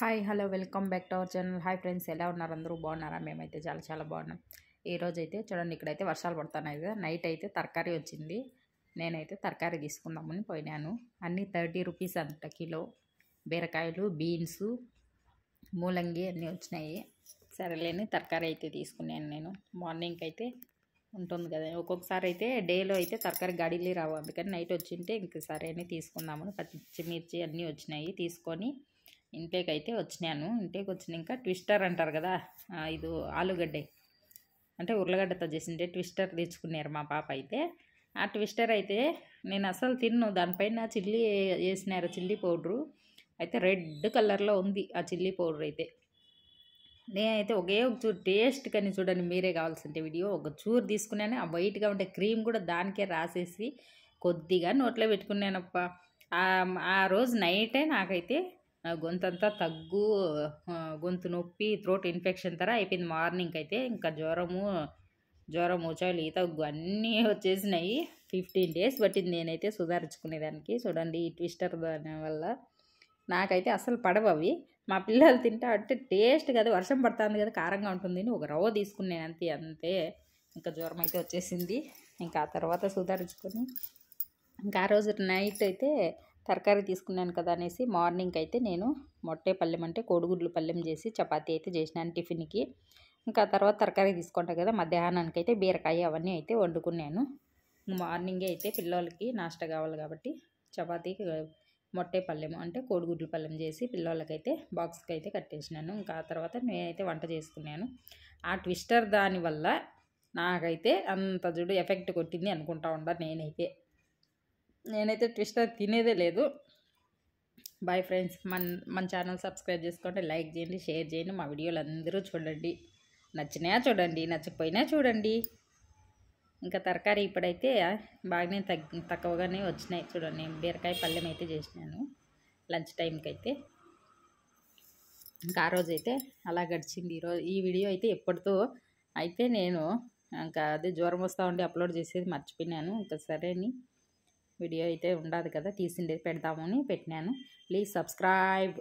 Hi hello welcome back to our channel. Hi friends, ఎలా ఉన్నారు? అందరూ బాగున్నారా? మేమైతే చాలా చాలా బాగున్నాం. ఈరోజు అయితే చూడండి, ఇక్కడైతే వర్షాలు పడుతున్నాయి కదా. నైట్ అయితే తరకారీ వచ్చింది. నేనైతే తరకారీ తీసుకుందామని పోయినాను. అన్నీ 30 రూపీస్ అంట కిలో. బీరకాయలు, బీన్స్, మూలంగి అన్నీ వచ్చినాయి. సరేలేని తరకారీ అయితే తీసుకున్నాను. నేను మార్నింగ్కి అయితే ఉంటుంది కదా, ఒక్కొక్కసారి అయితే డేలో అయితే తరకారీ గాడీలే రావు, అందుకని నైట్ వచ్చింటే ఇంక సరే అని తీసుకుందామని పచ్చిమిర్చి అన్నీ వచ్చినాయి. తీసుకొని ఇంట్లోకి అయితే వచ్చినాను. ఇంట్లోకి వచ్చినాక ట్విస్టర్ అంటారు కదా, ఇది ఆలుగడ్డ అంటే ఉర్లగడ్డతో చేసిండే ట్విస్టర్ తెచ్చుకున్నారు మా పాప అయితే. ఆ ట్విస్టర్ అయితే నేను అసలు తిన్ను. దానిపైన చిల్లీ వేసినారు, చిల్లీ పౌడరు అయితే రెడ్ కలర్లో ఉంది ఆ చిల్లీ పౌడర్ అయితే. నేనైతే ఒకే ఒక చూరు టేస్ట్ కానీ చూడండి, మీరే కావాల్సింటే వీడియో ఒక చూరు తీసుకున్నాను. ఆ వైట్గా ఉండే క్రీమ్ కూడా దానికే రాసేసి కొద్దిగా నోట్లో పెట్టుకున్నానప్ప. ఆ రోజు నైటే నాకైతే గొంతంతా తగ్గు, గొంతు నొప్పి, థ్రోట్ ఇన్ఫెక్షన్ తర అయిపోయింది. మార్నింగ్ అయితే ఇంకా జ్వరం చలి తగ్గు అన్నీ వచ్చేసినాయి. 15 డేస్ పట్టింది నేనైతే సుధారించుకునేదానికి. చూడండి, ఈ ట్విస్టర్ దాని వల్ల నాకైతే అసలు పడవు అవి. మా పిల్లలు తింటా అంటే టేస్ట్ కదా, వర్షం పడుతుంది కదా, కారంగా ఉంటుంది ఒక రవ్వ తీసుకున్నాను అంతే. ఇంకా జ్వరం అయితే వచ్చేసింది. ఇంకా ఆ తర్వాత సుధారించుకొని ఇంకా ఆ రోజు నైట్ అయితే తరకారీ తీసుకున్నాను కదా అనేసి మార్నింగ్ అయితే నేను మొట్టే పల్లెం అంటే కోడిగుడ్లు పల్లెం చేసి చపాతీ అయితే చేసినాను టిఫిన్కి. ఇంకా తర్వాత తరకారీ తీసుకుంటా కదా, మధ్యాహ్నానికి అయితే బీరకాయ అవన్నీ అయితే వండుకున్నాను. మార్నింగే అయితే పిల్లలకి నాష్ట కావాలి కాబట్టి చపాతీకి మొట్టే పల్లెం అంటే కోడిగుడ్లు పల్లెం చేసి పిల్లలకైతే బాక్స్కి అయితే కట్టేసినాను. ఇంకా ఆ తర్వాత నేనైతే వంట చేసుకున్నాను. ఆ ట్విస్టర్ దానివల్ల నాకైతే అంత జుడు ఎఫెక్ట్ కొట్టింది అనుకుంటా ఉండా. నేనైతే ట్విస్టర్ తినేదే లేదు. బాయ్ ఫ్రెండ్స్, మన ఛానల్ సబ్స్క్రైబ్ చేసుకోండి, లైక్ చేయండి, షేర్ చేయండి. మా వీడియోలు అందరూ చూడండి, నచ్చినా చూడండి, నచ్చకపోయినా చూడండి. ఇంకా తరకారీ ఇప్పుడైతే బాగానే తక్కువగానే వచ్చినాయి. చూడండి, బీరకాయ పల్లెం అయితే చేసినాను లంచ్ టైంకి అయితే. ఇంకా ఆ రోజు అయితే అలా గడిచింది. ఈ వీడియో అయితే ఎప్పటితో అయితే నేను ఇంకా అదే జ్వరం వస్తూ ఉండి అప్లోడ్ చేసేది మర్చిపోయినాను. ఇంకా సరే అని వీడియో అయితే ఉండదు కదా, తీసిండేది పెడదామని పెట్టినాను. Please subscribe.